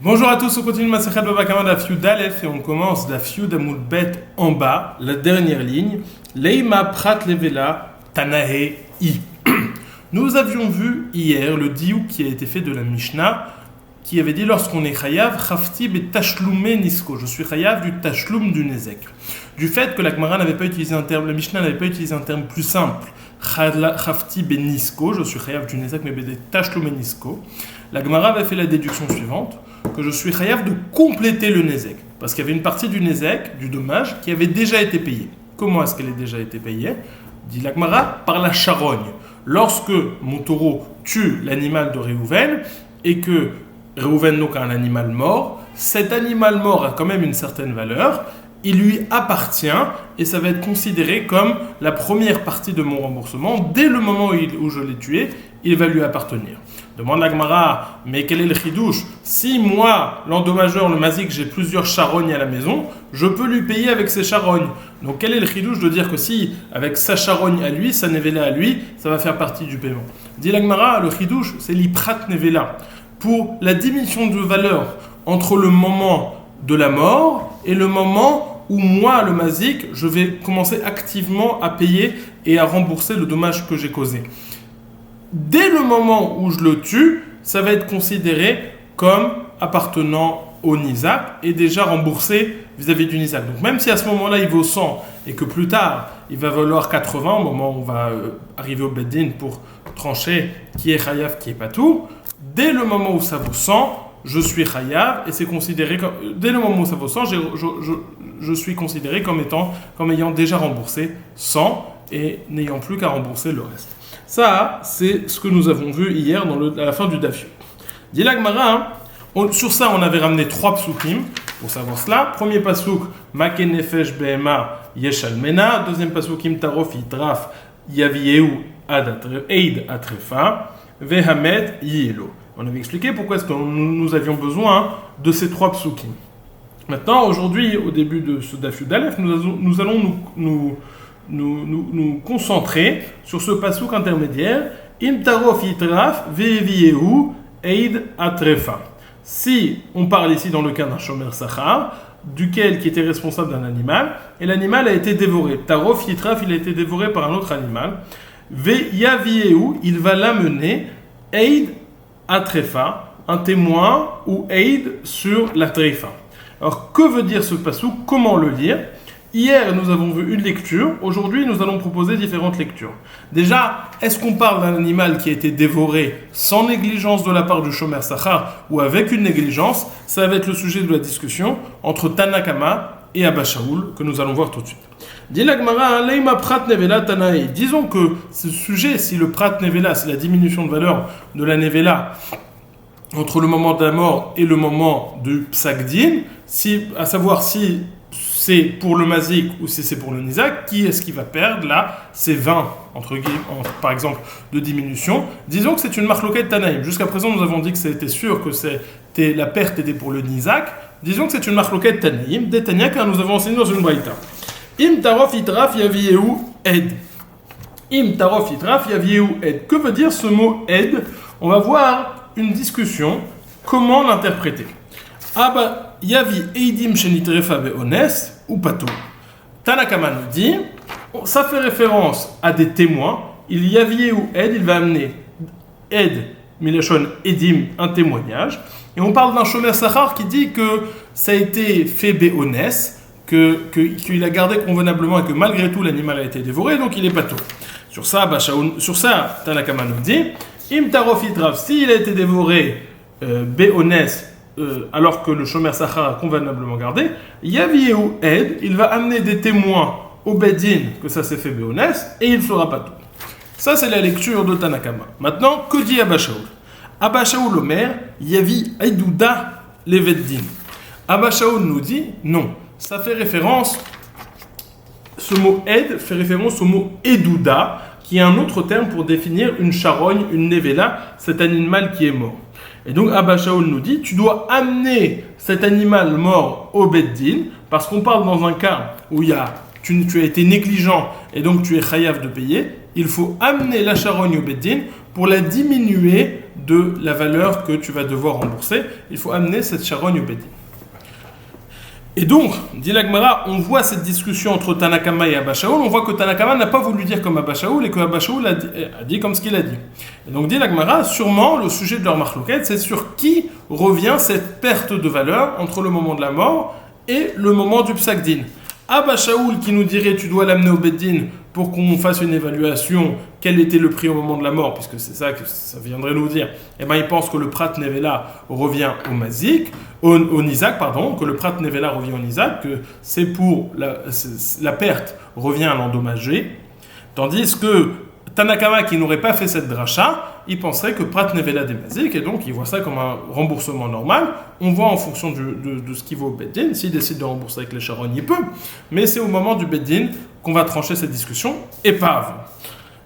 Bonjour à tous, on continue Masechet Baba Kama d'Af Yud Aleph et on commence d'Af Yud Amud Bet en bas, la dernière ligne. Leima Prat Levela Tanahe I. Nous avions vu hier le diouk qui a été fait de la Mishnah qui avait dit lorsqu'on est chayav, chafti be tashlume nisko. Je suis chayav du tashlum du nezek. Du fait que la Gemara n'avait pas utilisé un terme, la Mishnah n'avait pas utilisé un terme plus simple. Chafti be nisko, je suis chayav du nezek, mais be tashlume nisko. La Gemara avait fait la déduction suivante, que je suis chayav de compléter le nezek. Parce qu'il y avait une partie du nezek, du dommage, qui avait déjà été payée. Comment est-ce qu'elle a déjà été payée? Dit la Gemara, par la charogne. Lorsque mon taureau tue l'animal de Réhouven, et que Réhouven donc a un animal mort, cet animal mort a quand même une certaine valeur, il lui appartient, et ça va être considéré comme la première partie de mon remboursement. Dès le moment où je l'ai tué, il va lui appartenir. Demande la Gemara, mais quel est le chidouche? Si moi, l'endommageur, le mazik, j'ai plusieurs charognes à la maison, je peux lui payer avec ces charognes. Donc quel est le chidouche de dire que si, avec sa charogne à lui, sa nevela à lui, ça va faire partie du paiement? Dit la Gemara, le chidouche, c'est l'iprat nevela. Pour la diminution de valeur entre le moment de la mort et le moment où moi, le mazik, je vais commencer activement à payer et à rembourser le dommage que j'ai causé. Dès le moment où je le tue, ça va être considéré comme appartenant au Nizak et déjà remboursé vis-à-vis du Nizak. Donc même si à ce moment-là il vaut 100 et que plus tard il va valoir 80 au moment où on va arriver au Beddin pour trancher qui est Chayav, qui est pas tout, dès le moment où ça vaut 100, je suis Chayav et c'est considéré comme... Dès le moment où ça vaut 100, je suis considéré comme ayant déjà remboursé 100 et n'ayant plus qu'à rembourser le reste. Ça, c'est ce que nous avons vu hier à la fin du Daf Yud. Dit la Gemara, sur ça, on avait ramené 3 psukim pour savoir cela. Premier pasuk, Make nefesh behema yeshal mena. Deuxième pasuk, Im tarof yitraf yavieu eid atrefa vehamet yilo. On avait expliqué pourquoi est-ce que nous avions besoin de ces 3 psukim. Maintenant, aujourd'hui, au début de ce Daf Yud Aleph, nous allons nous concentrer sur ce pasuk intermédiaire. Im tarof yitraf vevieu eid atrefa. Si on parle ici dans le cas d'un shomer sachar, duquel qui était responsable d'un animal, et l'animal a été dévoré. Tarof yitraf, il a été dévoré par un autre animal. Veyavieu, il va l'amener eid atrefa, un témoin ou eid sur la treifa. Alors que veut dire ce pasuk? Comment le lire? Hier, nous avons vu une lecture. Aujourd'hui, nous allons proposer différentes lectures. Déjà, est-ce qu'on parle d'un animal qui a été dévoré sans négligence de la part du shomer sachar ou avec une négligence? Ça va être le sujet de la discussion entre Tanakama et Abba Shaul, que nous allons voir tout de suite. Dit la Gemara, Leima Prat Nevela Tanae. Disons que ce sujet, si le Prat Nevela, c'est la diminution de valeur de la Nevela entre le moment de la mort et le moment du Psak Din, à savoir si c'est pour le mazik ou si c'est pour le nizak, qui est-ce qui va perdre là ces 20, par exemple, de diminution? Disons que c'est une marloquette Tanaïm. Jusqu'à présent, nous avons dit que c'était sûr que la perte était pour le nizak. Disons que c'est une marloquette Tanaïm, des Tania, car nous avons enseigné dans une braïta. Im tarof itraf yavieu ed. Im tarof itraf yavieu ed. Que veut dire ce mot ed? On va voir une discussion, comment l'interpréter. Abba yavi eidim shenitrefa beones ou pato. Tanakama nous dit, ça fait référence à des témoins. Il yavié ou ed, il va amener ed, milachon edim, un témoignage. Et on parle d'un shomer sachar qui dit que ça a été fait beones, qu'il a gardé convenablement et que malgré tout l'animal a été dévoré, donc il est pato. Sur ça, Tanakama nous dit, im tarof itraf, s'il a été dévoré beones, alors que le shomer sachar a convenablement gardé, yavié ou ed, il va amener des témoins au Beddin que ça s'est fait beones et il ne fera pas tout. Ça, c'est la lecture de Tanakama. Maintenant, que dit Abba Shaul? Abba Shaul Omer, yavi aidouda leveddin. Abba Shaul nous dit, non, ça fait référence, ce mot ed fait référence au mot edouda, qui est un autre terme pour définir une charogne, une nevela, cet animal qui est mort. Et donc Abba Shaul nous dit, tu dois amener cet animal mort au Beddin, parce qu'on parle dans un cas où tu as été négligent et donc tu es chayav de payer, il faut amener la charogne au Beddin pour la diminuer de la valeur que tu vas devoir rembourser. Il faut amener cette charogne au Beit Din. Et donc, dit la Gemara, on voit cette discussion entre Tanakama et Abba Shaul, on voit que Tanakama n'a pas voulu dire comme Abba Shaul et que Abba Shaul a dit comme ce qu'il a dit. Et donc, dit la Gemara, sûrement le sujet de leur marloquette, c'est sur qui revient cette perte de valeur entre le moment de la mort et le moment du Psak Din. Abba Shaul qui nous dirait tu dois l'amener au Beit Din pour qu'on fasse une évaluation, quel était le prix au moment de la mort, puisque c'est ça que ça viendrait nous dire. Eh bien, il pense que le Prat Nevela revient au Mazik, au Nizak, pardon, que le Prat Nevela revient au Nizak, que c'est pour la perte revient à l'endommagé, tandis que Tanakama qui n'aurait pas fait cette dracha, il penserait que Prat Nevela des Mazik, et donc il voit ça comme un remboursement normal. On voit en fonction de ce qui vaut au Beit Din. S'il décide de rembourser avec les charognes, il peut, mais c'est au moment du Beit Din qu'on va trancher cette discussion épave.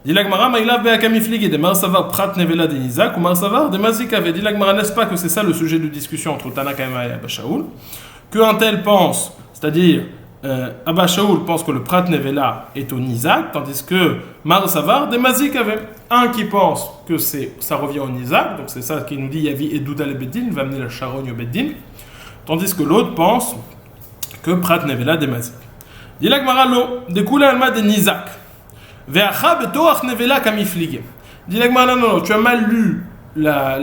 Dit l'Agmara, Maïlav be'akamiflig et de Marsavar Prat Nevela de Nizak ou Marsavar de Mazik avait dit l'Agmara, n'est-ce pas que c'est ça le sujet de discussion entre Tanakama et Abba Shaul, qu'un tel pense, c'est-à-dire Abba Shaul pense que le Prat Nevela est au Nizak, tandis que Marsavar de Mazik avait un qui pense que ça revient au Nizak, donc c'est ça qui nous dit Yavi et Douda le Beit Din, il va amener la charogne au Beit Din, tandis que l'autre pense que Prat Nevela de Mazik. Dit l'Agmara, lo, de Kula Alma de Nizak. Ve'acha betoach nevela kamiflige. Dit l'Agmara, non, tu as mal lu la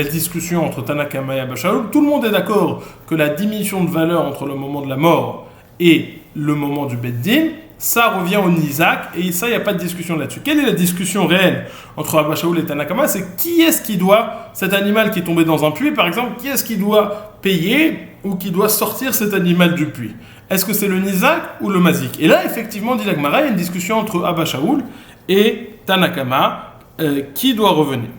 discussion entre Tanakama et Abba Shaul. Tout le monde est d'accord que la diminution de valeur entre le moment de la mort et le moment du Beit Din, ça revient au Nizak, et ça, il n'y a pas de discussion là-dessus. Quelle est la discussion réelle entre Abba Shaul et Tanakama? C'est qui est-ce qui doit, cet animal qui est tombé dans un puits, par exemple, qui est-ce qui doit payer ou qui doit sortir cet animal du puits? Est-ce que c'est le Nizak ou le Mazik? Et là, effectivement, dit la Gemara, il y a une discussion entre Abba Shaul et Tanakama, qui doit revenir.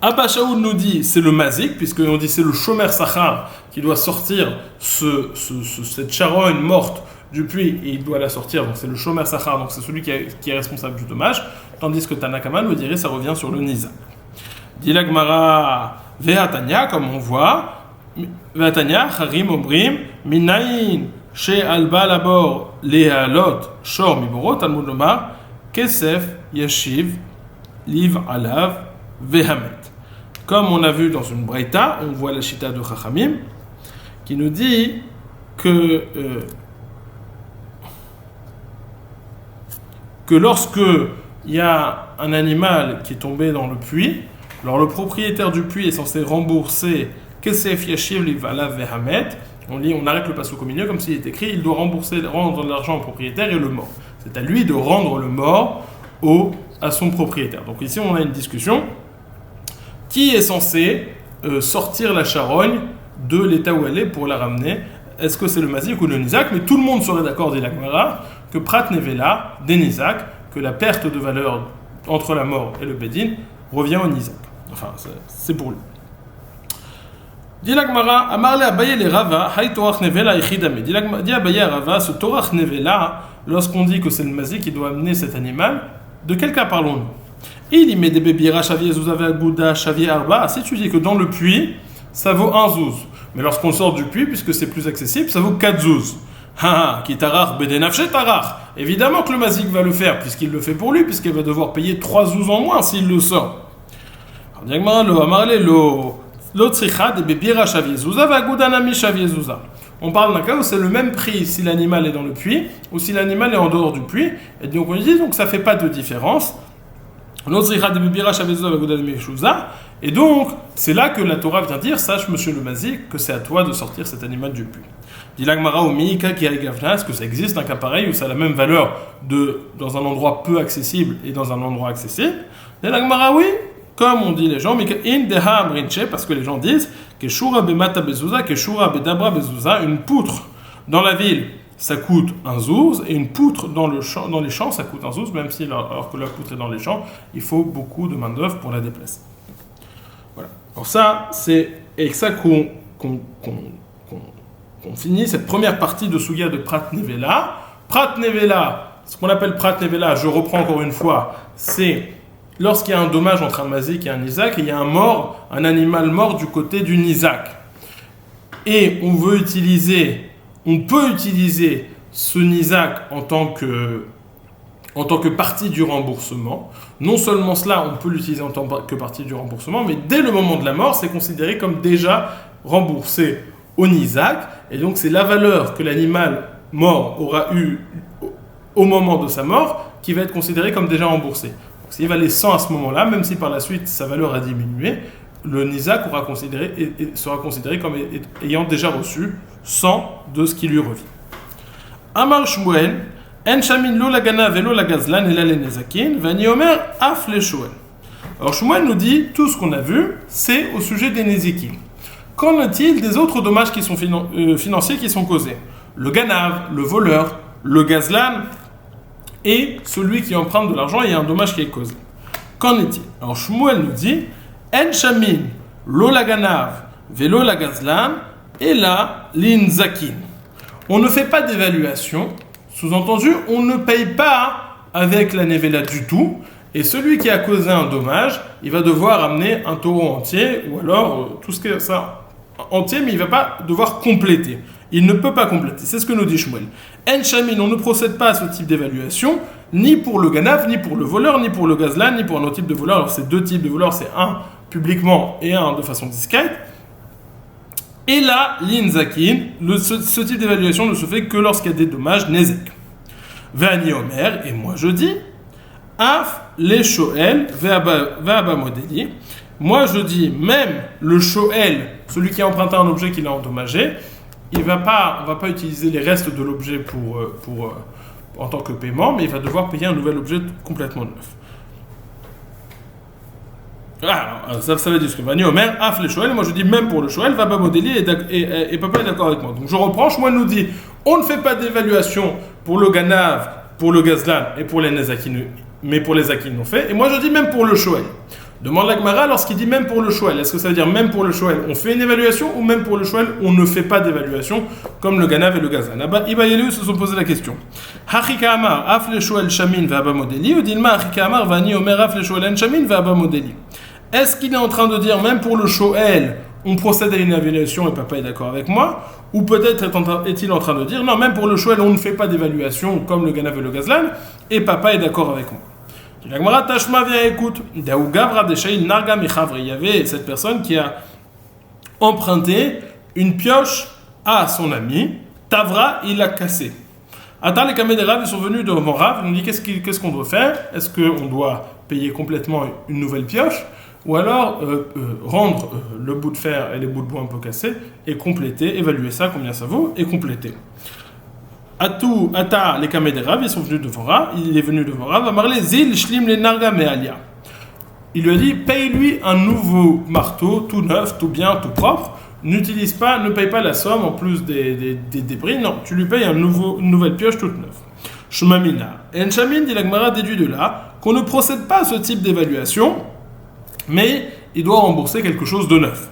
Abba Shaul nous dit c'est le Mazik, puisqu'on dit c'est le Shomer Sachar qui doit sortir cette charogne morte du puits, et il doit la sortir, donc c'est le Shomer Sachar, donc c'est celui qui est responsable du dommage, tandis que Tanakama nous dirait ça revient sur le Nizak. Dit la Gemara, Vehatanya, comme on voit, Vehatanya, Harim Obrim, Minayin, She Alba Labor, Lehalot, Shor Miborot, Talmud Lomar, Kesef, Yashiv, Liv Alav, Vehamet. Comme on a vu dans une Braïta, on voit la Shita de Chachamim, qui nous dit que lorsque il y a un animal qui est tombé dans le puits, alors le propriétaire du puits est censé rembourser Kesef Yashiv Liv Alav Vehamet. On arrête le pasuk au milieu comme s'il est écrit, il doit rendre l'argent au propriétaire et le mort. C'est à lui de rendre le mort à son propriétaire. Donc ici on a une discussion. Qui est censé sortir la charogne de l'état où elle est pour la ramener? Est-ce que c'est le Mazik ou le Nizak? Mais tout le monde serait d'accord, dit la Gemara, que Prat Nevela, des Nizak, que la perte de valeur entre la mort et le Beit Din revient au Nizak. Enfin, c'est pour lui. Dit la Gemara, Amarle Abaye le Rava, Hay Torach Nevela Echidame. Dit Abaye à Rava, ce Torach Nevela, lorsqu'on dit que c'est le Mazik qui doit amener cet animal, de quel cas parlons-nous? Il y met des bébira, Chavier, Zouzave, Gouda, Chavier, Arba. Si tu dis que dans le puits, ça vaut 1 zouz. Mais lorsqu'on sort du puits, puisque c'est plus accessible, ça vaut 4 zouz. Qui tarar, bedenafche tarar. Évidemment que le Mazik va le faire, puisqu'il le fait pour lui, puisqu'il va devoir payer 3 zouz en moins s'il le sort. On parle d'un cas où c'est le même prix si l'animal est dans le puits ou si l'animal est en dehors du puits. Et donc on dit donc ça ne fait pas de différence. Et donc, c'est là que la Torah vient dire, sache monsieur le Mazik, que c'est à toi de sortir cet animal du puits. Est-ce que ça existe un cas pareil où ça a la même valeur dans un endroit peu accessible et dans un endroit accessible? Oui, comme on dit les gens, parce que les gens disent que une poutre dans la ville, ça coûte 1 zouz, et une poutre dans les champs, ça coûte 1 zouz, même si alors que la poutre est dans les champs, il faut beaucoup de main-d'œuvre pour la déplacer. Voilà. Alors ça, c'est avec ça qu'on finit cette première partie de Souya de Prat Nevela. Prat Nevela, ce qu'on appelle Prat Nevela, je reprends encore une fois, c'est lorsqu'il y a un dommage entre un Mazik et un Nizak, et il y a un animal mort du côté du Nizak. Et on peut utiliser ce Nizak en tant en tant que partie du remboursement. Non seulement cela, on peut l'utiliser en tant que partie du remboursement, mais dès le moment de la mort, c'est considéré comme déjà remboursé au Nizak, et donc c'est la valeur que l'animal mort aura eu au moment de sa mort qui va être considérée comme déjà remboursée. Donc s'il valait 100 à ce moment-là, même si par la suite sa valeur a diminué, le Nizak sera considéré comme ayant déjà reçu 100 de ce qui lui revient. Amar Shmuel, En shamin lo la gana velo la gazlan et la lenezakin, vani omer af le shoel. Alors Shmuel nous dit, tout ce qu'on a vu, c'est au sujet des nezikin. Qu'en est-il des autres dommages qui sont financiers qui sont causés? Le ganav, le voleur, le gazlan et celui qui emprunte de l'argent, il y a un dommage qui est causé. Qu'en est-il? Alors Shmuel nous dit, En shamin lo la ganav velo la gazlan et la linzakin. On ne fait pas d'évaluation, sous-entendu, on ne paye pas avec la nevela du tout, et celui qui a causé un dommage, il va devoir amener un taureau entier, ou alors tout ce que ça entier, mais il ne va pas devoir compléter. Il ne peut pas compléter, c'est ce que nous dit Shmuel. En shamin, on ne procède pas à ce type d'évaluation, ni pour le ganav, ni pour le voleur, ni pour le gazlan, ni pour un autre type de voleur. Alors c'est deux types de voleurs, c'est un publiquement et un de façon discrète. Et là, l'inzakin, ce type d'évaluation ne se fait que lorsqu'il y a des dommages nezek. Ve'ani omer, et moi je dis, af les shoel ve'aba modeli. Moi je dis, même le shoel, celui qui a emprunté un objet qu'il a endommagé, on va pas utiliser les restes de l'objet en tant que paiement, mais il va devoir payer un nouvel objet complètement neuf. Alors, ça veut dire ce que Vani Omer, Af le Shoel, moi je dis même pour le Shoel, Vaba Modeli et papa est d'accord avec moi. Donc je reprends, moi nous dit, on ne fait pas d'évaluation pour le Ganav, pour le Gazlan et pour les Nezakin, mais pour les Zakin on fait, et moi je dis même pour le Shoel. Demande la Gemara lorsqu'il dit même pour le Shoel, est-ce que ça veut dire même pour le Shoel on fait une évaluation ou même pour le Shoel on ne fait pas d'évaluation comme le Ganav et le Gazlan? Iba Yelu se sont posé la question. Hachika Amar, Af le Shoel Shamin Vaba Modeli, ou Dilma Hachika Amar, Vani Omer Af le Shoel Shamin Vaba Modeli. Est-ce qu'il est en train de dire, même pour le Shoel, on procède à une évaluation et papa est d'accord avec moi? Ou peut-être est-il en train de dire, non, même pour le Shoel, on ne fait pas d'évaluation comme le Ganav et le Gazlan, et papa est d'accord avec moi. La Gemara Tashma vient écoute. Il y avait cette personne qui a emprunté une pioche à son ami. Tavra, il l'a cassé. Attends, les camés des Rav, ils sont venus devant Rav, ils ont dit qu'est-ce qu'on doit faire? Est-ce qu'on doit payer complètement une nouvelle pioche? Ou alors rendre le bout de fer et les bouts de bois un peu cassés et compléter, évaluer ça, combien ça vaut, et compléter. Ata, les camés des Rav, ils sont venus devant Rav, il est venu devant Rav, Amarle Zil, Shlim, les Narga, Mealia. Il lui a dit, paye-lui un nouveau marteau, tout neuf, tout bien, tout propre, ne paye pas la somme en plus des débris, non, tu lui payes une nouvelle pioche toute neuve. Shumamina. En Shamin, dit la Gemara, déduit de là qu'on ne procède pas à ce type d'évaluation, mais il doit rembourser quelque chose de neuf.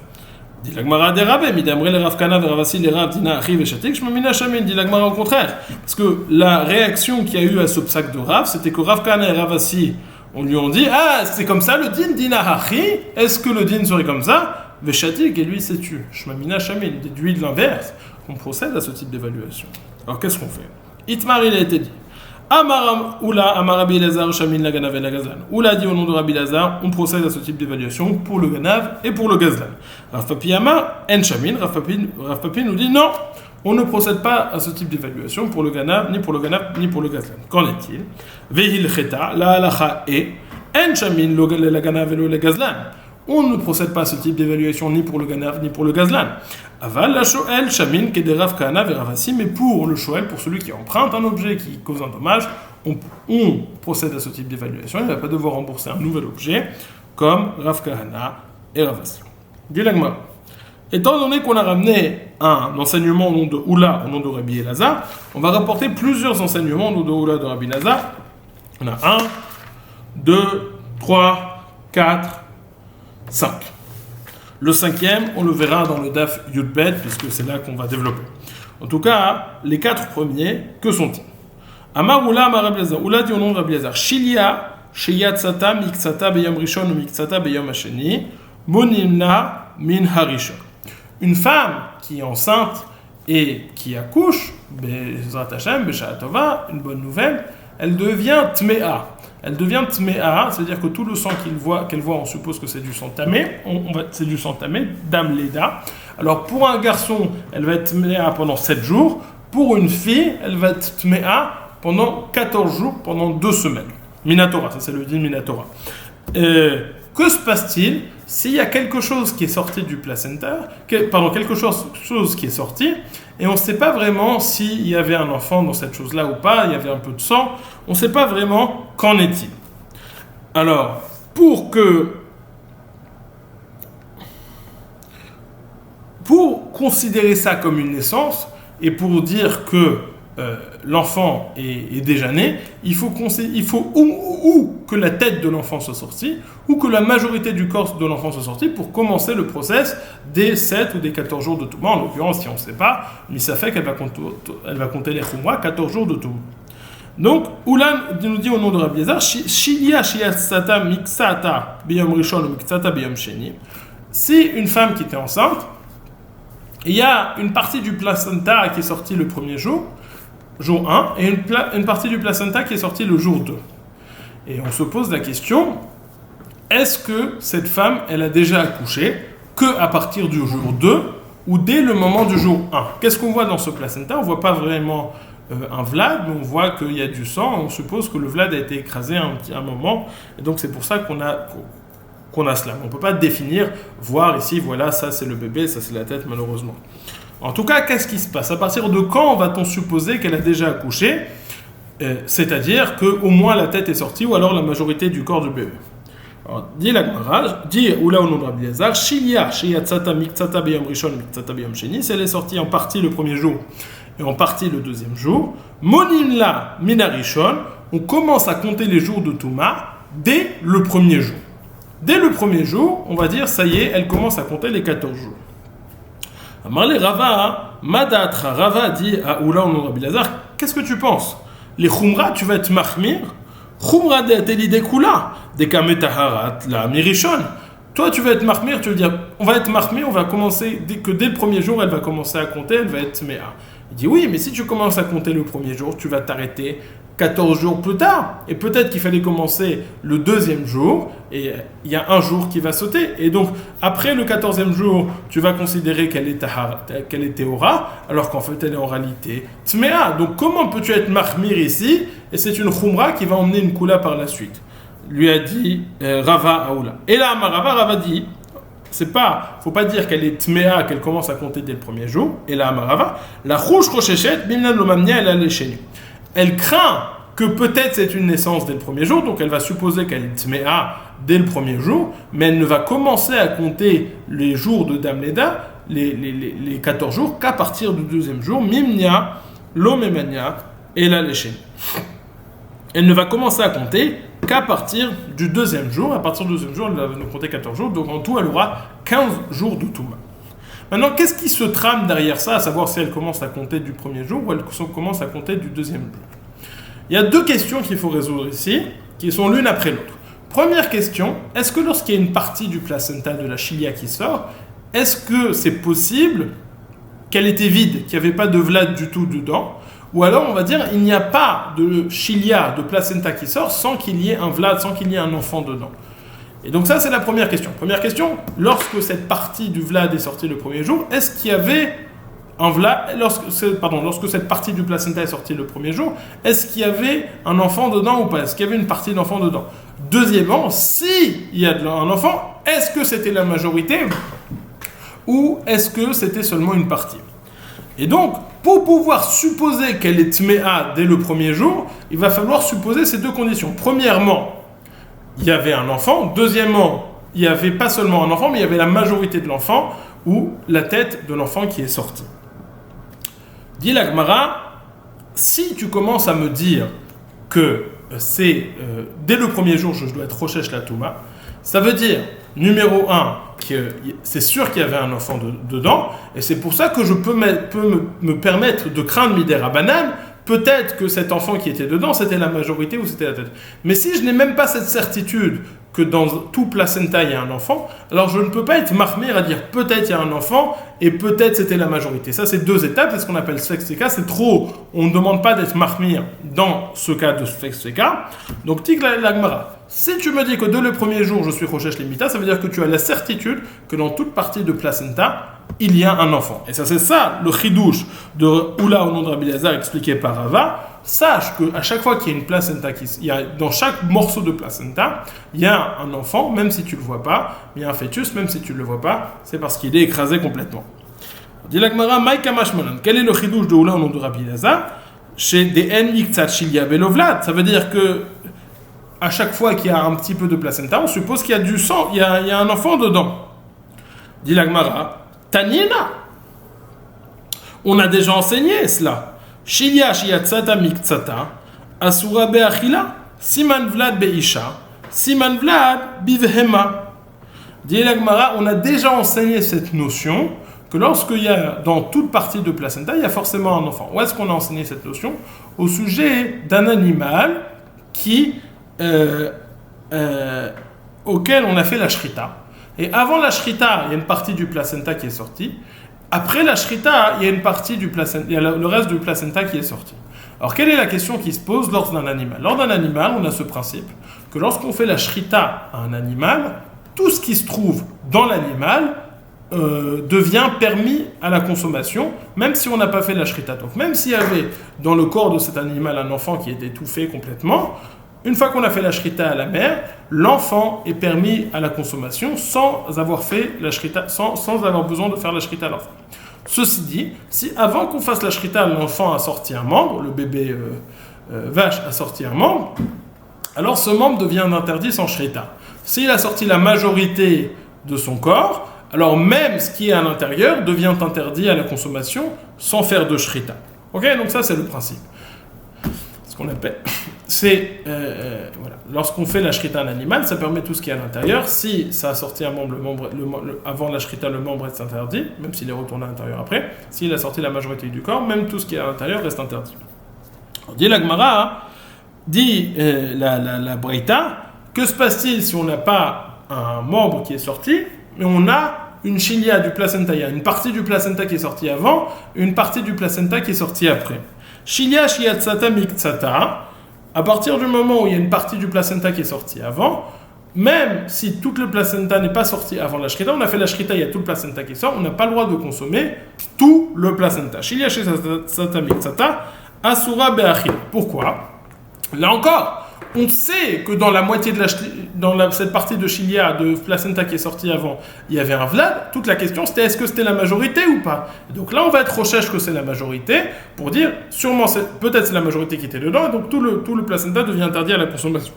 Dit la Gemara des Rabbe, midamre le Rav Kana, Ravasi, les Rav, Dina, Achiv et Shatik, Shumamina Shamin, dit la Gemara au contraire. Parce que la réaction qu'il y a eu à ce psaque de Rav, c'était que Rav Kana et Ravasi, on lui a dit, ah, c'est comme ça le din, Dina Hachi, est-ce que le din serait comme ça? Veshatik, et lui s'est tué. Shmamina Shamin, déduit de l'inverse, qu'on procède à ce type d'évaluation. Alors qu'est-ce qu'on fait? Itmar, il a été dit. Amar Rabbi Elazar, Shamin la Ganav et la Gazlan. Oula dit au nom de Rabbi Elazar, on procède à ce type d'évaluation pour le Ganav et pour le Gazlan. Rav Papi Amar, En Shamin, Rav Papi nous dit non, on ne procède pas à ce type d'évaluation pour le Ganav, ni pour le Ganav, ni pour le Gazlan. Qu'en est-il? Vehil Cheta, la halacha et En Shamin, la Ganav et le Gazlan. On ne procède pas à ce type d'évaluation ni pour le Ganav ni pour le Gazlan. Aval la Shoel, Shamin, Keder Rav Kana, Veravasi, mais pour le Shoel, pour celui qui emprunte un objet qui cause un dommage, on procède à ce type d'évaluation. Il ne va pas devoir rembourser un nouvel objet comme Rav Kahana et Ravasi. Dit la Gemara. Étant donné qu'on a ramené un enseignement au nom de Oula, au nom de Rabbi Elazar, on va rapporter plusieurs enseignements au nom de Oula de Rabbi Elazar. On a 1, 2, 3, 4, 5. Le cinquième, on le verra dans le Daf Yudbet, puisque c'est là qu'on va développer. En tout cas, les 4 premiers, que sont-ils? Amar Oula, Amar Rabbi Elazar. Oula dit au nom de Rabbi Elazar. Shilia, Sheyatsata, Miksata, Beyom Rishon, ou Miksata, Beyom Hasheni, Monimna, Min Harishon. Une femme qui est enceinte et qui accouche, Bezrat Hashem, Besha'a Tova, une bonne nouvelle, elle devient tméa. Elle devient tméa, c'est-à-dire que tout le sang qu'elle voit, on suppose que c'est du sang tamé, c'est du sang tamé, dam leda. Alors pour un garçon, elle va être tméa pendant 7 jours. Pour une fille, elle va être tméa pendant 14 jours, pendant 2 semaines. Minatora, ça c'est le din Minatora. Que se passe-t-il s'il y a quelque chose qui est sorti du placenta, quelque chose qui est sorti, et on ne sait pas vraiment s'il y avait un enfant dans cette chose-là ou pas, il y avait un peu de sang, on ne sait pas vraiment qu'en est-il. Alors, pour considérer ça comme une naissance, et pour dire que l'enfant est déjà né, il faut ou que la tête de l'enfant soit sortie, ou que la majorité du corps de l'enfant soit sortie pour commencer le process des 7 ou des 14 jours de Touma. En l'occurrence, si on ne sait pas, mais ça fait qu'elle va compter les Khumra, 14 jours de Touma. Donc, Oulan nous dit au nom de Rabbi Eliezer, Shilia Shiyatsata Miksata Biyom Rishon ou Miksata Biyom Sheni. Si une femme qui était enceinte, il y a une partie du placenta qui est sortie le premier jour 1, et une partie du placenta qui est sortie le jour 2. Et on se pose la question, est-ce que cette femme, elle a déjà accouché qu'à partir du jour 2 ou dès le moment du jour 1 ? Qu'est-ce qu'on voit dans ce placenta ? On ne voit pas vraiment un vlad, mais on voit qu'il y a du sang, on suppose que le vlad a été écrasé un moment, et donc c'est pour ça qu'on a cela. On ne peut pas définir, voir ici, voilà, ça c'est le bébé, ça c'est la tête, malheureusement. En tout cas, qu'est-ce qui se passe ? À partir de quand va-t-on supposer qu'elle a déjà accouché ? C'est-à-dire qu'au moins la tête est sortie, ou alors la majorité du corps du bébé. Alors, dit la Gemara, dit Oula au nom de Rabbi Eliezer, Shilia, Shiyatsata Miktsata Biyom Rishon, Miktsata Biyom Sheni, si elle est sortie en partie le premier jour et en partie le deuxième jour, Moninla Minarishon, on commence à compter les jours de Touma dès le premier jour. Dès le premier jour, on va dire, ça y est, elle commence à compter les 14 jours. Amarle Rava, Madatra, Rava dit à Oula au nom de Rabbi Eliezer, qu'est-ce que tu penses ? Les Khumra, tu vas être mahmir ? Khumra de Atelide Kula, de Kametaharat, la Mirishon. Toi, tu vas être mahmir, tu veux dire, on va être mahmir, on va commencer, dès le premier jour, elle va commencer à compter, elle va être méa. Il dit oui, mais si tu commences à compter le premier jour, tu vas t'arrêter 14 jours plus tard. Et peut-être qu'il fallait commencer le deuxième jour, et il y a un jour qui va sauter. Et donc, après le 14e jour, tu vas considérer qu'elle est Théora, alors qu'en fait, elle est en réalité Tméa. Donc, comment peux-tu être mahmir ici ? Et c'est une Khumra qui va emmener une Kula par la suite. Lui a dit Rava Aoula. Et là, Rava dit, faut pas dire qu'elle est Tméa, qu'elle commence à compter dès le premier jour. Et là, Rava, la Chouch Rochechet, Bimnan Lomamnia, elle a l'échelle. Elle craint que peut-être c'est une naissance dès le premier jour, donc elle va supposer qu'elle est tméa dès le premier jour, mais elle ne va commencer à compter les jours de Dam Leda, les 14 jours, qu'à partir du deuxième jour, Mimnia, Lomemania et la Léchén. Elle ne va commencer à compter qu'à partir du deuxième jour. À partir du deuxième jour, elle va nous compter 14 jours, donc en tout, elle aura 15 jours de Touma. Maintenant, qu'est-ce qui se trame derrière ça, à savoir si elle commence à compter du premier jour ou elle commence à compter du deuxième jour ? Il y a 2 questions qu'il faut résoudre ici, qui sont l'une après l'autre. Première question, est-ce que lorsqu'il y a une partie du placenta de la chilia qui sort, est-ce que c'est possible qu'elle était vide, qu'il n'y avait pas de vlad du tout dedans ? Ou alors, on va dire, il n'y a pas de chilia, de placenta qui sort sans qu'il y ait un vlad, sans qu'il y ait un enfant dedans. Et donc ça, c'est la première question. Première question, lorsque cette partie du vlad est sortie le premier jour, est-ce qu'il y avait un vlad, lorsque cette partie du placenta est sortie le premier jour, est-ce qu'il y avait un enfant dedans ou pas ? Est-ce qu'il y avait une partie d'enfant dedans ? Deuxièmement, s'il y a un enfant, est-ce que c'était la majorité ou est-ce que c'était seulement une partie ? Et donc, pour pouvoir supposer qu'elle est tméa dès le premier jour, il va falloir supposer ces 2 conditions. Premièrement, il y avait un enfant. Deuxièmement, il n'y avait pas seulement un enfant, mais il y avait la majorité de l'enfant ou la tête de l'enfant qui est sortie. Dit la Gemara, si tu commences à me dire que c'est dès le premier jour je dois être rochesh la Touma, ça veut dire, numéro 1, que c'est sûr qu'il y avait un enfant dedans, et c'est pour ça que je peux me permettre de craindre Mider Abanan. Peut-être que cet enfant qui était dedans, c'était la majorité ou c'était la tête. Mais si je n'ai même pas cette certitude que dans tout placenta il y a un enfant, alors je ne peux pas être mahmir à dire peut-être il y a un enfant et peut-être c'était la majorité. Ça c'est deux étapes, c'est ce qu'on appelle sfek-sfeka, c'est trop, on ne demande pas d'être mahmir dans ce cas de sfek-sfeka. Donc tik la Gemara. Si tu me dis que dès le premier jour je suis Rochesh Limita, ça veut dire que tu as la certitude que dans toute partie de placenta, il y a un enfant. Et ça c'est ça le chidouche de Oula au nom de Rabbi Elazar expliqué par Rava. Sache qu'à chaque fois qu'il y a une placenta, dans chaque morceau de placenta, il y a un enfant, même si tu ne le vois pas, il y a un fœtus, même si tu ne le vois pas, c'est parce qu'il est écrasé complètement. Dit la Gemara, Maïka Mashmalan, quel est le chidouche de Oula au nom de Rabbi Elazar? Chez des En Miktsat Shilia Belovlad, ça veut dire que à chaque fois qu'il y a un petit peu de placenta, on suppose qu'il y a du sang, il y a un enfant dedans. Dit la Gemara, Tanina. On a déjà enseigné cela. Shilia shiatsata miktsata, asura be'achila, siman vlad be'isha, siman vlad bivhema. Dit la Gemara, on a déjà enseigné cette notion que lorsqu'il y a dans toute partie de placenta, il y a forcément un enfant. Où est-ce qu'on a enseigné cette notion? Au sujet d'un animal auquel on a fait la shrita. Et avant la shrita, il y a une partie du placenta qui est sortie. Après la shrita, il y a une partie du placenta, il y a le reste du placenta qui est sorti. Alors, quelle est la question qui se pose lors d'un animal? Lors d'un animal, on a ce principe que lorsqu'on fait la shrita à un animal, tout ce qui se trouve dans l'animal devient permis à la consommation, même si on n'a pas fait la shrita. Donc, même s'il y avait dans le corps de cet animal un enfant qui est étouffé complètement, une fois qu'on a fait la shrita à la mère, l'enfant est permis à la consommation sans avoir fait la shrita, sans avoir besoin de faire la shrita à l'enfant. Ceci dit, si avant qu'on fasse la shrita, l'enfant a sorti un membre, le bébé vache a sorti un membre, alors ce membre devient interdit sans shrita. S'il a sorti la majorité de son corps, alors même ce qui est à l'intérieur devient interdit à la consommation sans faire de shrita. Ok, donc ça c'est le principe. Ce qu'on appelle, c'est voilà. Lorsqu'on fait la shrita à un animal, ça permet tout ce qui est à l'intérieur. Si ça a sorti un membre, avant la shrita, le membre est interdit, même s'il est retourné à l'intérieur après. S'il a sorti la majorité du corps, même tout ce qui est à l'intérieur reste interdit. On dit la Gemara, dit la Breita, que se passe-t-il si on n'a pas un membre qui est sorti, mais on a une chilia du placenta, il y a une partie du placenta qui est sortie avant, une partie du placenta qui est sortie après. Chilia shiatsata miktsata, à partir du moment où il y a une partie du placenta qui est sortie avant, même si toute le placenta n'est pas sorti avant la shrita, on a fait la shrita, il y a tout le placenta qui sort, on n'a pas le droit de consommer tout le placenta. Chilia shiatsata miktsata, asura be'achil. Pourquoi? Là encore, on sait que dans la moitié de cette partie de chilia, de placenta qui est sortie avant, il y avait un vlad. Toute la question c'était est-ce que c'était la majorité ou pas? Et donc là on va être recherche que c'est la majorité pour dire sûrement peut-être c'est la majorité qui était dedans et donc tout le placenta devient interdit à la consommation.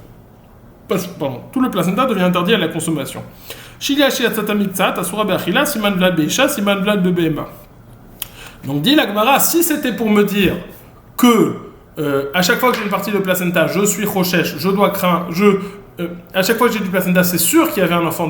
Pardon, tout le placenta devient interdit à la consommation. Chilia shiatsata miktsat asura be'achila siman vlad be'isha siman vlad be'behema. Donc dit la Gemara, si c'était pour me dire que à chaque fois que j'ai une partie de placenta, je suis rochesh, je dois craindre, à chaque fois que j'ai du placenta, c'est sûr qu'il y avait un enfant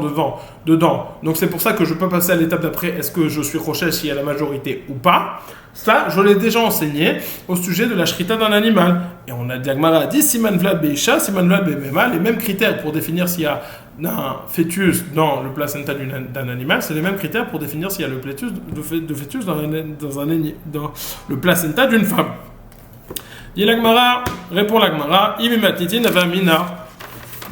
dedans. Donc c'est pour ça que je peux passer à l'étape d'après, est-ce que je suis rochesh s'il y a la majorité ou pas? Ça, je l'ai déjà enseigné au sujet de la shrita d'un animal. Et on a dit, Gemara a dit, siman vlad be'isha, siman vlad be'behema, les mêmes critères pour définir s'il y a un fœtus dans le placenta d'un animal, c'est les mêmes critères pour définir s'il y a le fœtus dans le placenta d'une femme. Dit la Gemara, répond la Gemara, Imimatitin avamina,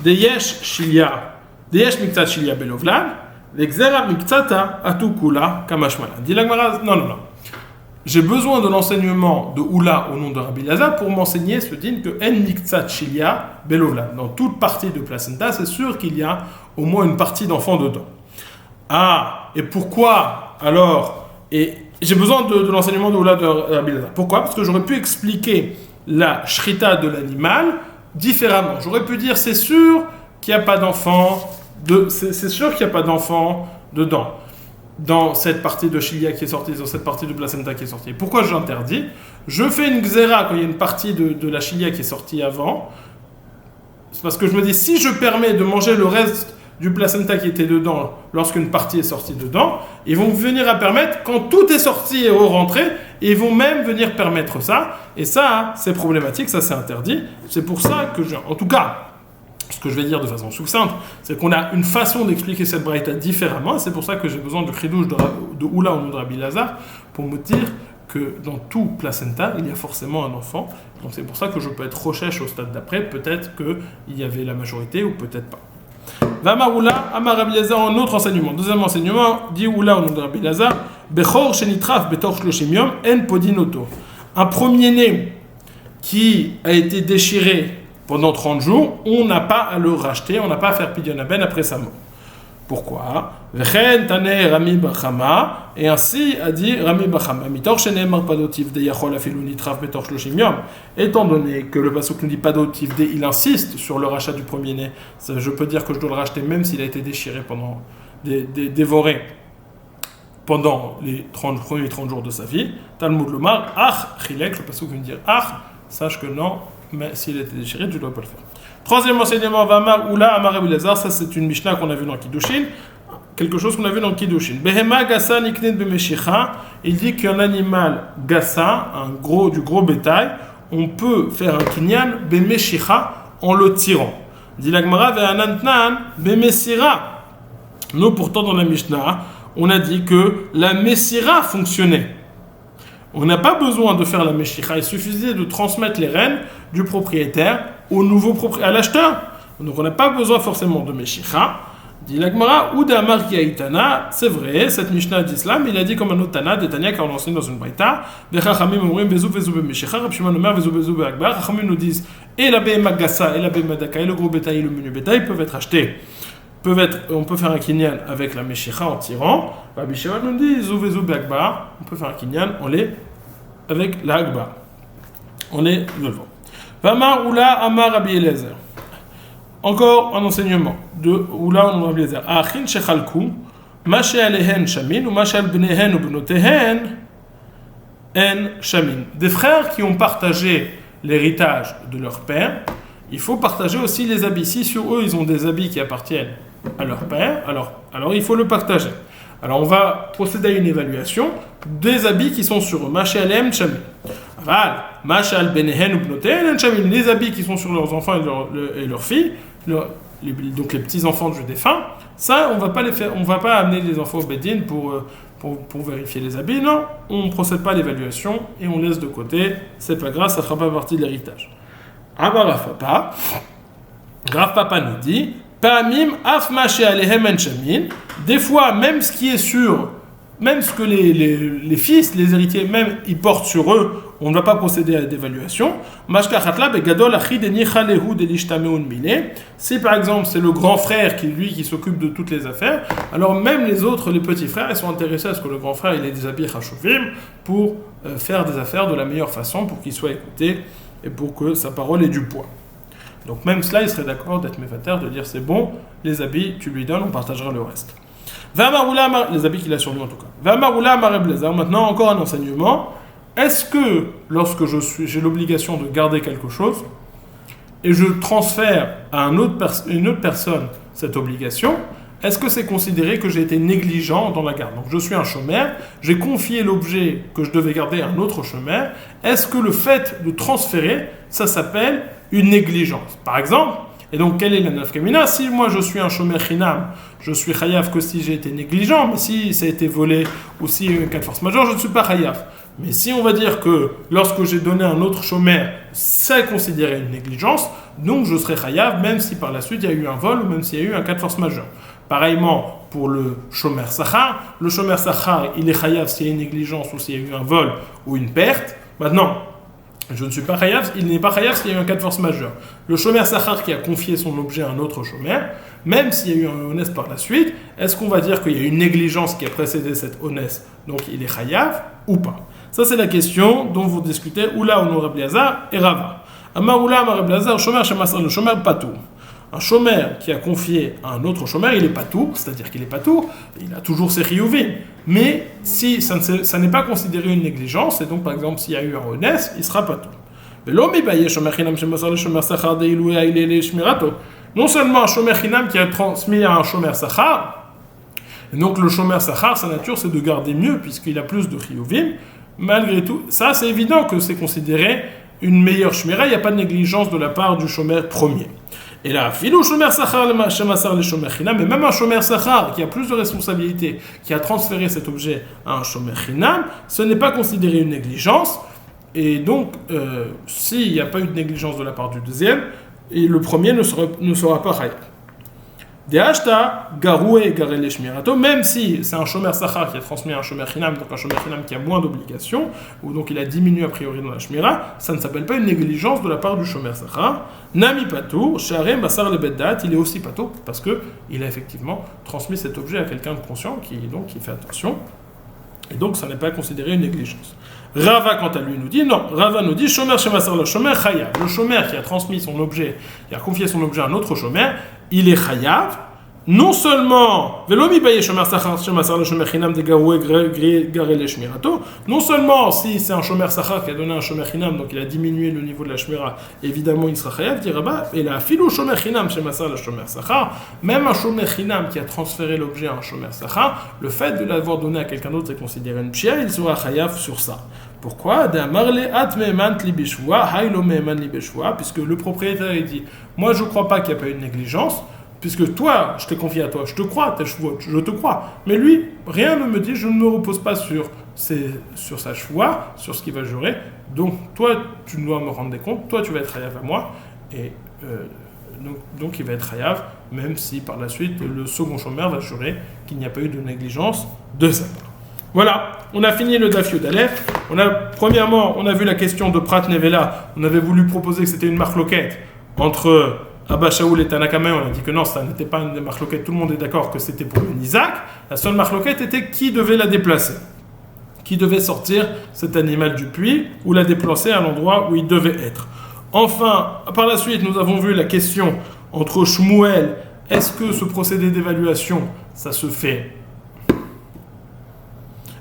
de yesh shilia, de yesh miktsat shilia belovlan, l'exera miktsata atukula kamashmala. Dit la Gemara, non. J'ai besoin de l'enseignement de Oula au nom de Rabbi Elazar pour m'enseigner ce din que en miktsat shilia belovlan. Dans toute partie de placenta, c'est sûr qu'il y a au moins une partie d'enfant dedans. Ah, et pourquoi alors? Et j'ai besoin de l'enseignement de Oula de Rabbi Elazar. Pourquoi? Parce que j'aurais pu expliquer la shrita de l'animal différemment. J'aurais pu dire c'est sûr qu'il n'y a pas d'enfant dedans dans cette partie de chilia qui est sortie, dans cette partie de placenta qui est sortie. Pourquoi j'interdis? Je fais une xéra quand il y a une partie de la chilia qui est sortie avant. C'est parce que je me dis si je permets de manger le reste du placenta qui était dedans lorsqu'une partie est sortie dedans, ils vont venir à permettre quand tout est sorti et rentré, ils vont même venir permettre ça, et ça c'est problématique, ça c'est interdit. C'est pour ça que en tout cas Ce que je vais dire de façon succincte, c'est qu'on a une façon d'expliquer cette braïta différemment, et c'est pour ça que j'ai besoin du chidouche de Oula ou de Rabbi Lazar pour me dire que dans tout placenta, il y a forcément un enfant. Donc c'est pour ça que je peux être rochèche au stade d'après, peut-être qu'il y avait la majorité ou peut-être pas. Vama Oula, Amar Rabbi Lazar, un autre enseignement. Deuxième enseignement, dit Oula ou de Rabbi Lazar, Bechor shenitraf betor shloshim yom en podinoto. Un premier-né qui a été déchiré pendant 30 jours, on n'a pas à le racheter, on n'a pas à faire pidyon aben après sa mort. Pourquoi? Et ainsi a dit Rami Bachama. Étant donné que le pasuk nous dit padotivde, il insiste sur le rachat du premier-né, je peux dire que je dois le racheter même s'il a été déchiré pendant, dévoré pendant les premiers 30 jours de sa vie. Talmud Lomar, Ach Chilek, le pasuk veut dire Ach, sache que non, mais s'il a été déchiré, tu ne dois pas le faire. Troisième enseignement, Vama Oula Amar Rabbi Lazar, ça c'est une Mishnah qu'on a vu dans Kiddushin, quelque chose qu'on a vu dans Kiddushin. Behema Gassa Niknet Bemeshicha, il dit qu'un animal Gassa, du gros bétail, on peut faire un kinyan Bemeshicha en le tirant. Dit la Gemara Ve'anantnan Bemesira. Nous pourtant dans la Mishnah, on a dit que la Messira fonctionnait. On n'a pas besoin de faire la Meshicha, il suffisait de transmettre les rênes du propriétaire au nouveau propriétaire, à l'acheteur. Donc on n'a pas besoin forcément de Meshicha. Dit la Gemara, ou d'Amar Kiaitana, c'est vrai, cette Mishnah d'Islam, il a dit comme un autre Tana, des Tania qu'on enseigne dans une Baïta, Bechachamim omrim vezou vezou b'Meshicha, Rab Shimon omer vezou vezou b'Akbar, Chachamim nous disent, et la Behema Gassa, et la Behema Daka, et le gros bétail, et le menu bétail peuvent être achetés. On peut faire un kinyan avec la Meshicha en tirant. Rabbi Shimon nous dit, vezou vezou b'Akbar, on peut faire un kinyan avec la Akbar. On est devant. Vama Oula Amar Rabbi Eliezer. Encore un enseignement de Oula ou Rabbi Eliezer. Achin shechalku, ma she'alehen shamin, ou ma she'al bnehen ou bnotehen en shamin. Des frères qui ont partagé l'héritage de leur père, il faut partager aussi les habits. Si sur eux, ils ont des habits qui appartiennent à leur père, alors il faut le partager. Alors on va procéder à une évaluation des habits qui sont sur eux. Masha'alem shamin. Masha'al benehen ou bnotehen shamin. Les habits qui sont sur leurs enfants et leurs filles, donc les petits enfants du défunt, ça on va pas les faire, on va pas amener les enfants au Bedin pour vérifier les habits. Non, on procède pas à l'évaluation et on laisse de côté. C'est pas grave, ça fera pas partie de l'héritage. Rav Papa nous dit. Des fois, même ce qui est sûr, même ce que les fils, les héritiers, même ils portent sur eux, on ne va pas procéder à l'évaluation. Si par exemple c'est le grand frère qui s'occupe de toutes les affaires, alors même les autres, les petits frères, ils sont intéressés à ce que le grand frère il ait des habits chashuvim pour faire des affaires de la meilleure façon, pour qu'il soit écouté et pour que sa parole ait du poids. Donc même cela, il serait d'accord d'être méfater, de dire c'est bon, les habits, tu lui donnes, on partagera le reste. Les habits qu'il a sur lui en tout cas. Maintenant, encore un enseignement. Est-ce que lorsque j'ai l'obligation de garder quelque chose, et je transfère à une autre personne cette obligation, est-ce que c'est considéré que j'ai été négligent dans la garde? Donc je suis un chômeur, j'ai confié l'objet que je devais garder à un autre chômeur. Est-ce que le fait de transférer, ça s'appelle une négligence? Par exemple, et donc quelle est la nafkamina? Si moi je suis un chômeur chinam, je suis chayav que si j'ai été négligent, mais si ça a été volé ou s'il y a eu un cas de force majeure, je ne suis pas chayav. Mais si on va dire que lorsque j'ai donné à un autre chômeur, c'est considéré une négligence, donc je serai chayav même si par la suite il y a eu un vol ou même s'il y a eu un cas de force majeure. Pareillement pour le shomer sachar. Le shomer sachar, il est chayav s'il y a une négligence ou s'il y a eu un vol ou une perte. Maintenant, je ne suis pas chayav, il n'est pas chayav s'il y a eu un cas de force majeure. Le shomer sachar qui a confié son objet à un autre shomer, même s'il y a eu un honest par la suite, est-ce qu'on va dire qu'il y a une négligence qui a précédé cette honest, donc il est chayav ou pas? Ça c'est la question dont vous discutez Oula ou Rabbi Lazar et Rava. Amar Oula, Amar Rabbi Lazar, shomer shemasar le shomer patou. Un chômeur qui a confié à un autre chômeur, il n'est pas tout, c'est-à-dire qu'il n'est pas tout, il a toujours ses chiyuvim. Mais si ça n'est pas considéré une négligence, et donc par exemple s'il y a eu un honest, il ne sera pas tout. Non seulement un chômeur chinam qui a transmis à un chômeur sachar, et donc le chômeur sachar, sa nature c'est de garder mieux puisqu'il a plus de chiyuvim, malgré tout, ça c'est évident que c'est considéré une meilleure shmira, il n'y a pas de négligence de la part du chômeur premier. Et là, filou shomer sachar shemassar le shomer chinam, mais même un shomer sachar qui a plus de responsabilités, qui a transféré cet objet à un shomer chinam, ce n'est pas considéré une négligence. Et donc, s'il n'y a pas eu de négligence de la part du deuxième, et le premier ne sera pas chayav. De'ashta garoué garele shmirato, même si c'est un shomer sachar qui a transmis un shomer chinam, donc un shomer chinam qui a moins d'obligations, ou donc il a diminué a priori dans la shmira, ça ne s'appelle pas une négligence de la part du shomer sachar. Nami patou, sharem basar le beddat, il est aussi patou parce que il a effectivement transmis cet objet à quelqu'un de conscient qui fait attention, et donc ça n'est pas considéré une négligence. Rava, quant à lui, nous dit non. Rava nous dit shomer shemasar le shomer chayav. Le shomer qui a transmis son objet, qui a confié son objet à un autre shomer, il est chayav. Non seulement, non seulement si c'est un shomer sachar qui a donné un shomer chinam, donc il a diminué le niveau de la shmira, évidemment il sera chayav, dit Rabba, et la filou shomer chinam shemasar le shomer sachar, même un shomer chinam qui a transféré l'objet à un shomer sachar, le fait de l'avoir donné à quelqu'un d'autre est considéré une pshia, il sera chayav sur ça. Pourquoi? Puisque le propriétaire il dit, moi je ne crois pas qu'il n'y a pas eu de négligence, puisque toi, je t'ai confié à toi, je te crois, je te crois. Mais lui, rien ne me dit, je ne me repose pas sur sa choix, sur ce qu'il va jurer. Donc, toi, tu dois me rendre des comptes, toi, tu vas être hayav à moi. Et donc, il va être hayav, même si par la suite, le second shomer va jurer qu'il n'y a pas eu de négligence de sa part. Voilà, on a fini le Daf Yud Aleph. Premièrement, on a vu la question de Prat Nevela. On avait voulu proposer que c'était une marloquette entre Abba Shaoul et Tanakama, on a dit que non, ça n'était pas une marloquette, tout le monde est d'accord que c'était pour une Isaac. La seule marloquette était qui devait la déplacer, qui devait sortir cet animal du puits ou la déplacer à l'endroit où il devait être. Enfin, par la suite, nous avons vu la question entre Shmuel, est-ce que ce procédé d'évaluation, ça se fait?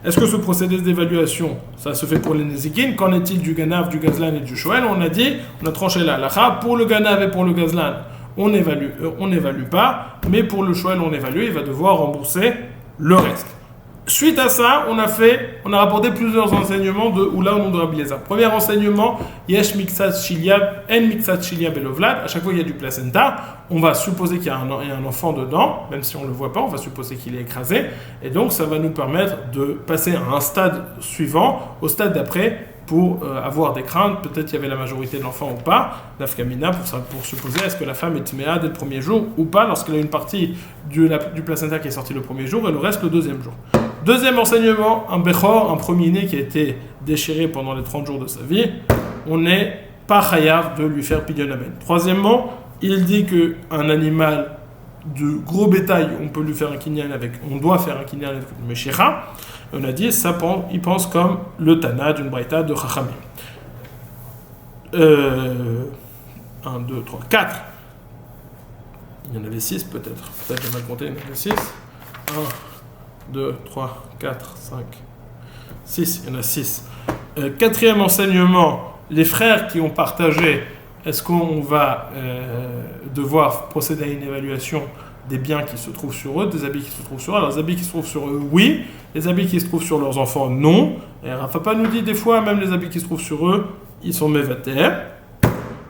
Est-ce que ce procédé d'évaluation, ça se fait pour les Nézikin? Qu'en est-il du Ganav, du Gazlan et du Shoel? On a tranché la halakha. Pour le Ganav et pour le Gazlan, on n'évalue pas, mais pour le Shoel, on évalue, il va devoir rembourser le reste. Suite à ça, on a rapporté plusieurs enseignements de Oula au nom de Rabbi Eliezer. Premier enseignement, Yesh Miksat Shiliab, En Miksat Shiliab Elovlad. À chaque fois qu'il y a du placenta, on va supposer qu'il y a un enfant dedans, même si on ne le voit pas, on va supposer qu'il est écrasé. Et donc, ça va nous permettre de passer à un stade suivant, au stade d'après, pour avoir des craintes. Peut-être qu'il y avait la majorité de l'enfant ou pas, l'afkamina, pour supposer est-ce que la femme est tméa dès le premier jour ou pas, lorsqu'elle a une partie du placenta qui est sortie le premier jour et le reste le deuxième jour. Deuxième enseignement, un Bechor, un premier-né qui a été déchiré pendant les 30 jours de sa vie, on n'est pas chayav de lui faire pidyon aben. Troisièmement, il dit qu'un animal de gros bétail, on peut lui faire un kinyan on doit faire un kinyan avec le Meshicha. On a dit, il pense comme le Tana d'une braïta de Chachamim. 1, 2, 3, 4. Il y en avait 6 peut-être. Peut-être j'ai mal compté, il y en avait 6. 1, 2, 3, 4, 5, 6. Il y en a 6. Quatrième enseignement, les frères qui ont partagé, est-ce qu'on va devoir procéder à une évaluation des biens qui se trouvent sur eux, des habits qui se trouvent sur eux? Alors, les habits qui se trouvent sur eux, oui. Les habits qui se trouvent sur leurs enfants, non. Et Rafa nous dit des fois, même les habits qui se trouvent sur eux, ils sont mévater.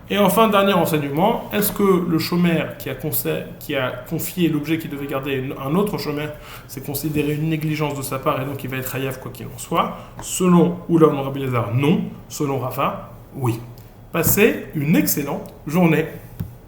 Et enfin, dernier enseignement, est-ce que le shomer qui a confié l'objet qu'il devait garder à un autre shomer, c'est considéré une négligence de sa part et donc il va être hayav quoi qu'il en soit? Selon Oula Rabbi Eliezer, non. Selon Rafa, oui. Passez une excellente journée.